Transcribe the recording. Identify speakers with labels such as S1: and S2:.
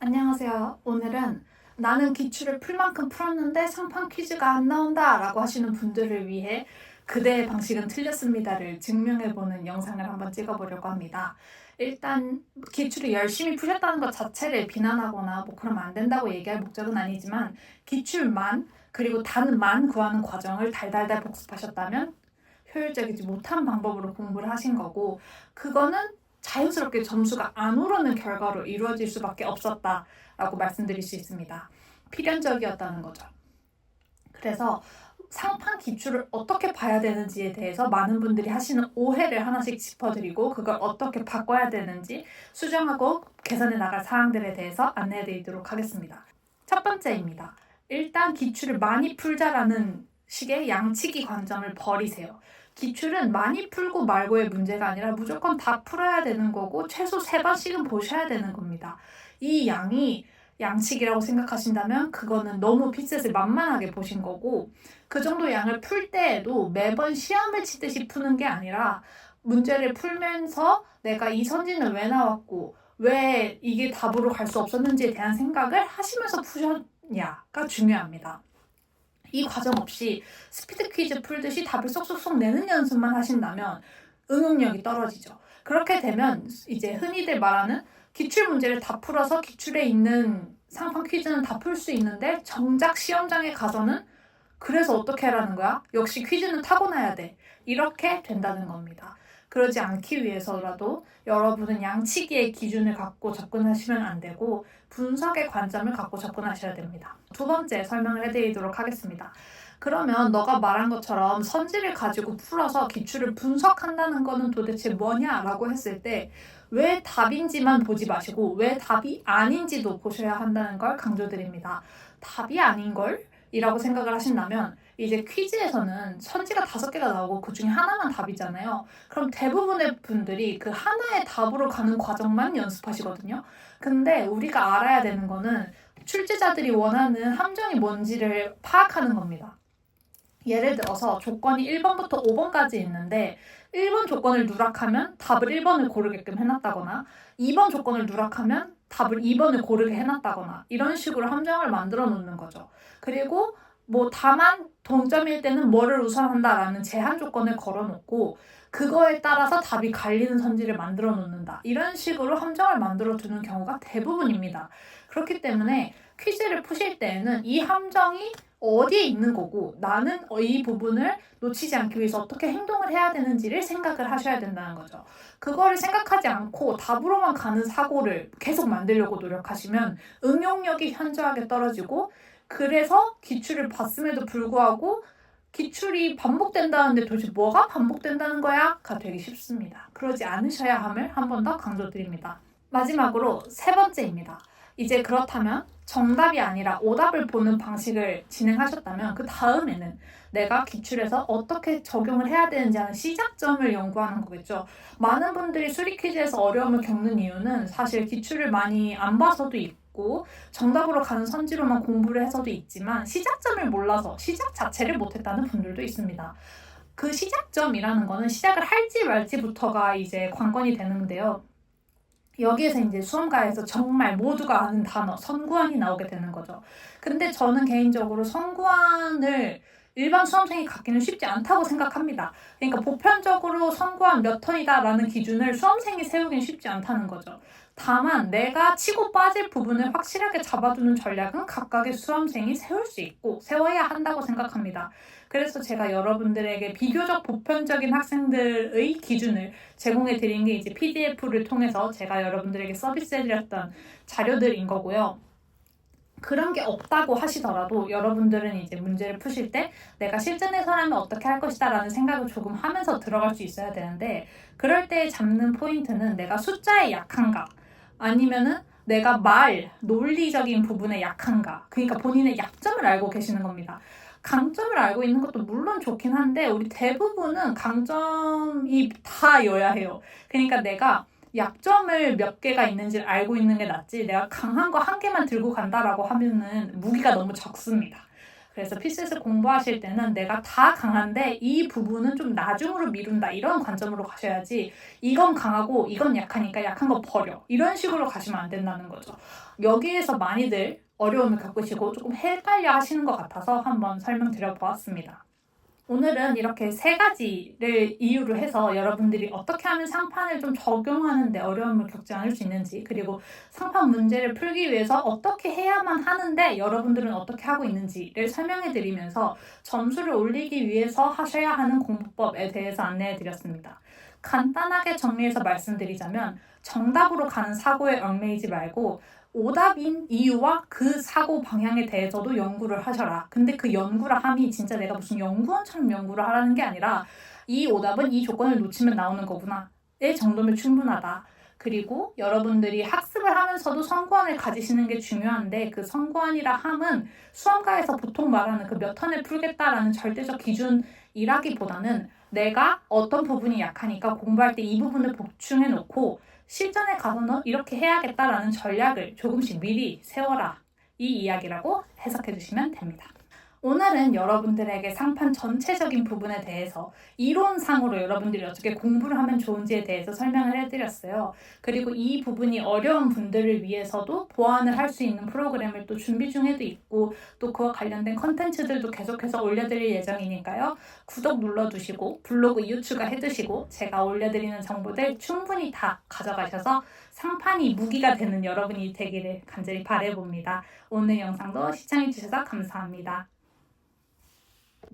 S1: 안녕하세요. 오늘은 나는 기출을 풀 만큼 풀었는데 상판 퀴즈가 안 나온다 라고 하시는 분들을 위해 그대의 방식은 틀렸습니다를 증명해보는 영상을 한번 찍어보려고 합니다. 일단 기출을 열심히 푸셨다는 것 자체를 비난하거나 그러면 안 된다고 얘기할 목적은 아니지만 기출만 그리고 단만 구하는 과정을 달달달 복습하셨다면 효율적이지 못한 방법으로 공부를 하신 거고, 그거는 자연스럽게 점수가 안 오르는 결과로 이루어질 수밖에 없었다라고 말씀드릴 수 있습니다. 필연적이었다는 거죠. 그래서 상판 기출을 어떻게 봐야 되는지에 대해서 많은 분들이 하시는 오해를 하나씩 짚어드리고 그걸 어떻게 바꿔야 되는지 수정하고 개선해 나갈 사항들에 대해서 안내해드리도록 하겠습니다. 첫 번째입니다. 일단 기출을 많이 풀자라는 식의 양치기 관점을 버리세요. 기출은 많이 풀고 말고의 문제가 아니라 무조건 다 풀어야 되는 거고 최소 3번씩은 보셔야 되는 겁니다. 이 양이 양식이라고 생각하신다면 그거는 너무 핏셋을 만만하게 보신 거고, 그 정도 양을 풀 때에도 매번 시험을 치듯이 푸는 게 아니라 문제를 풀면서 내가 이 선지는 왜 나왔고 왜 이게 답으로 갈 수 없었는지에 대한 생각을 하시면서 푸셨냐가 중요합니다. 이 과정 없이 스피드 퀴즈 풀듯이 답을 쏙쏙쏙 내는 연습만 하신다면 응용력이 떨어지죠. 그렇게 되면 이제 흔히들 말하는 기출 문제를 다 풀어서 기출에 있는 상판 퀴즈는 다 풀 수 있는데 정작 시험장에 가서는 그래서 어떻게 하라는 거야? 역시 퀴즈는 타고나야 돼. 이렇게 된다는 겁니다. 그러지 않기 위해서라도 여러분은 양치기의 기준을 갖고 접근하시면 안 되고 분석의 관점을 갖고 접근하셔야 됩니다. 두 번째 설명을 해드리도록 하겠습니다. 그러면 너가 말한 것처럼 선지를 가지고 풀어서 기출을 분석한다는 거는 도대체 뭐냐라고 했을 때 왜 답인지만 보지 마시고 왜 답이 아닌지도 보셔야 한다는 걸 강조드립니다. 답이 아닌 걸? 이라고 생각을 하신다면 이제 퀴즈에서는 선지가 5개가 나오고 그 중에 하나만 답이잖아요. 그럼 대부분의 분들이 그 하나의 답으로 가는 과정만 연습하시거든요. 근데 우리가 알아야 되는 거는 출제자들이 원하는 함정이 뭔지를 파악하는 겁니다. 예를 들어서 조건이 1번부터 5번까지 있는데 1번 조건을 누락하면 답을 1번을 고르게끔 해놨다거나 2번 조건을 누락하면 답을 2번을 고르게 해놨다거나 이런 식으로 함정을 만들어 놓는 거죠. 그리고 다만 동점일 때는 뭐를 우선한다라는 제한 조건을 걸어놓고 그거에 따라서 답이 갈리는 선지를 만들어 놓는다. 이런 식으로 함정을 만들어 두는 경우가 대부분입니다. 그렇기 때문에 퀴즈를 푸실 때에는 이 함정이 어디에 있는 거고 나는 이 부분을 놓치지 않기 위해서 어떻게 행동을 해야 되는지를 생각을 하셔야 된다는 거죠. 그거를 생각하지 않고 답으로만 가는 사고를 계속 만들려고 노력하시면 응용력이 현저하게 떨어지고, 그래서 기출을 봤음에도 불구하고 기출이 반복된다는데 도대체 뭐가 반복된다는 거야? 가 되기 쉽습니다. 그러지 않으셔야 함을 한 번 더 강조드립니다. 마지막으로 3번째입니다. 이제 그렇다면 정답이 아니라 오답을 보는 방식을 진행하셨다면 그 다음에는 내가 기출에서 어떻게 적용을 해야 되는지 하는 시작점을 연구하는 거겠죠. 많은 분들이 수리 퀴즈에서 어려움을 겪는 이유는 사실 기출을 많이 안 봐서도 있고 정답으로 가는 선지로만 공부를 해서도 있지만 시작점을 몰라서 시작 자체를 못했다는 분들도 있습니다. 그 시작점이라는 거는 시작을 할지 말지부터가 이제 관건이 되는데요. 여기에서 이제 수험가에서 정말 모두가 아는 단어 선구안이 나오게 되는 거죠. 근데 저는 개인적으로 선구안을 일반 수험생이 갖기는 쉽지 않다고 생각합니다. 그러니까 보편적으로 선구안 몇 턴이다라는 기준을 수험생이 세우기는 쉽지 않다는 거죠. 다만 내가 치고 빠질 부분을 확실하게 잡아두는 전략은 각각의 수험생이 세울 수 있고 세워야 한다고 생각합니다. 그래서 제가 여러분들에게 비교적 보편적인 학생들의 기준을 제공해 드린 게 이제 PDF를 통해서 제가 여러분들에게 서비스해 드렸던 자료들인 거고요. 그런 게 없다고 하시더라도 여러분들은 이제 문제를 푸실 때 내가 실전에서라면 어떻게 할 것이다 라는 생각을 조금 하면서 들어갈 수 있어야 되는데, 그럴 때 잡는 포인트는 내가 숫자에 약한가 아니면은 내가 논리적인 부분에 약한가, 그러니까 본인의 약점을 알고 계시는 겁니다. 강점을 알고 있는 것도 물론 좋긴 한데 우리 대부분은 강점이 다여야 해요. 그러니까 내가 약점을 몇 개가 있는지를 알고 있는 게 낫지 내가 강한 거 한 개만 들고 간다라고 하면은 무기가 너무 적습니다. 그래서 피셋을 공부하실 때는 내가 다 강한데 이 부분은 좀 나중으로 미룬다 이런 관점으로 가셔야지 이건 강하고 이건 약하니까 약한 거 버려 이런 식으로 가시면 안 된다는 거죠. 여기에서 많이들 어려움을 겪으시고 조금 헷갈려 하시는 것 같아서 한번 설명드려 보았습니다. 오늘은 이렇게 3가지를 이유로 해서 여러분들이 어떻게 하면 상판을 좀 적용하는데 어려움을 겪지 않을 수 있는지, 그리고 상판 문제를 풀기 위해서 어떻게 해야만 하는데 여러분들은 어떻게 하고 있는지를 설명해 드리면서 점수를 올리기 위해서 하셔야 하는 공부법에 대해서 안내해 드렸습니다. 간단하게 정리해서 말씀드리자면 정답으로 가는 사고에 얽매이지 말고 오답인 이유와 그 사고 방향에 대해서도 연구를 하셔라. 근데 그 연구를 함이 진짜 내가 무슨 연구원처럼 연구를 하라는 게 아니라 이 오답은 이 조건을 놓치면 나오는 거구나. 의 정도면 충분하다. 그리고 여러분들이 학습을 하면서도 선구안을 가지시는 게 중요한데 그 선구안이라 함은 수험가에서 보통 말하는 그 몇 턴을 풀겠다라는 절대적 기준이라기보다는 내가 어떤 부분이 약하니까 공부할 때 이 부분을 보충해 놓고 실전에 가서는 이렇게 해야겠다라는 전략을 조금씩 미리 세워라. 이 이야기라고 해석해 주시면 됩니다. 오늘은 여러분들에게 상판 전체적인 부분에 대해서 이론상으로 여러분들이 어떻게 공부를 하면 좋은지에 대해서 설명을 해드렸어요. 그리고 이 부분이 어려운 분들을 위해서도 보완을 할 수 있는 프로그램을 또 준비 중에도 있고 또 그와 관련된 컨텐츠들도 계속해서 올려드릴 예정이니까요. 구독 눌러두시고 블로그 이웃 추가해두시고 제가 올려드리는 정보들 충분히 다 가져가셔서 상판이 무기가 되는 여러분이 되기를 간절히 바라봅니다. 오늘 영상도 시청해주셔서 감사합니다.